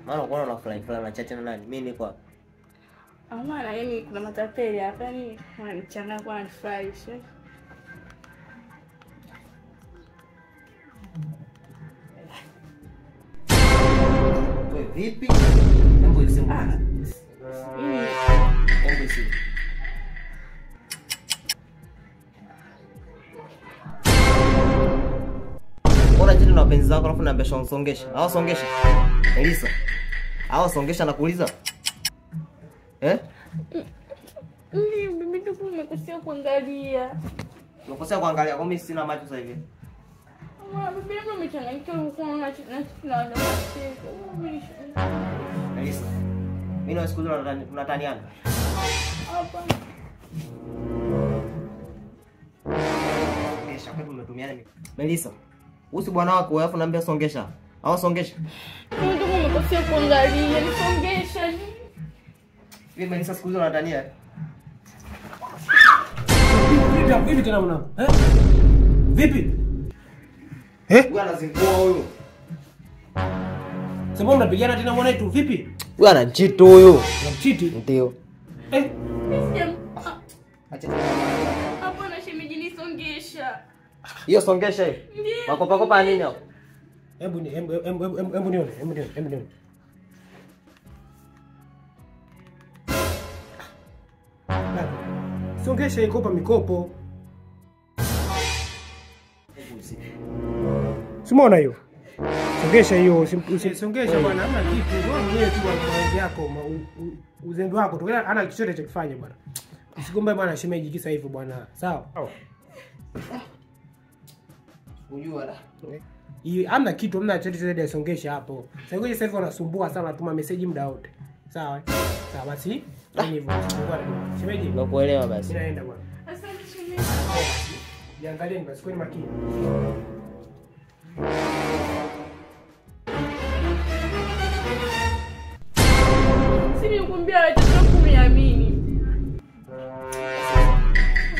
Maana unaona na fly na chacha na nani? Mimi niko hapa. Maana yani kuna matapeli hapa yani wananichanganya kwa nifurahisha. Wewe vipi? Hebu isema. Hebu isema. Bora jini na wapenzi zako alafu naambia songesha. Hao songesha. Elisa. Hao songesha nakuuliza. Mimi ndio nimekosea kuangalia. Unakosea kuangalia kwa mimi sina macho sasa hivi. Bibi yangu amechanganyikiwa huko na Elisa. Mimi na siku hizo tunataniana. hapa. Songesha kwa tumetumiana mimi. Melissa. Usi bwana wako alafu naambia songesha. Hao songesha. Mimi ndio nimekosea kuangalia, nisongesha. Mimi Melissa siku hizo tunatania. Vipi tena mwanangu? Vipi? Huyu anazingua huyu. Sema mnapigana tena mwanetu vipi? Huyu anachiti huyu. Unamchiti? Ndio. Acha. Hapo na shemeji nisongesha. Hiyo songesha hiyo. Makopa kopa nini hapo? Hebu nione. Songesha ikopa mikopo. Simona hiyo. Songesha hiyo, songesha bwana, hamna kitu. Wewe mwenyewe tu mambo yako, uzembe wako tu. Ana chochote cha kufanya bwana. Usigombe bwana shemeji kisa hivyo bwana. Sawa? Unajua la. Hamna kitu, hamna chochote zaidi ya songesha hapo. Sasa hivi wanasumbua sana, tuma message muda wote. Sawa? Sawa basi. Ni hivyo. Shemeji, Nakuelewa basi. Naenda bwana. Asante shemeji. Niangalieni basi, kwani makini. Sisi nikwambia wewe tutakuwa kuniamini.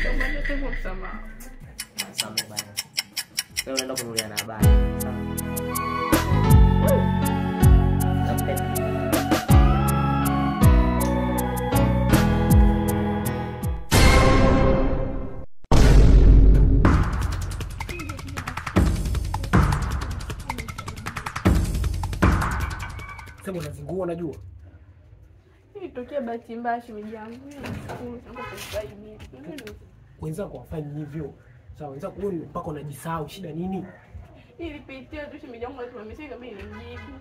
Kama ndio kusema. Samehe bana. Leo unaenda kunulia na habari. Sasa unazingua unajua? Ilitokea bahati mbaya shemeji yangu. Nashukuru sana kwa kusaidia. Wenzako wafanye hivyo. Sawa, wenzako wewe mpaka unajisahau, shida nini? Nilipitia tu shemeji yangu alikuwa amesema kama nilimjibu.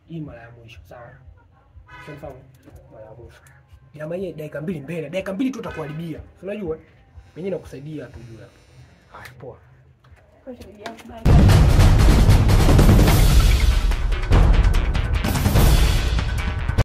Hii mara ya mwisho, sawa? Unafahamu? Mara ya mwisho. Ina maana dakika 2 mbele, dakika 2 tu utakuharibia. Unajua? Mimi nakusaidia tu juu hapo. Haya, poa. Kwa shemeji yangu bye.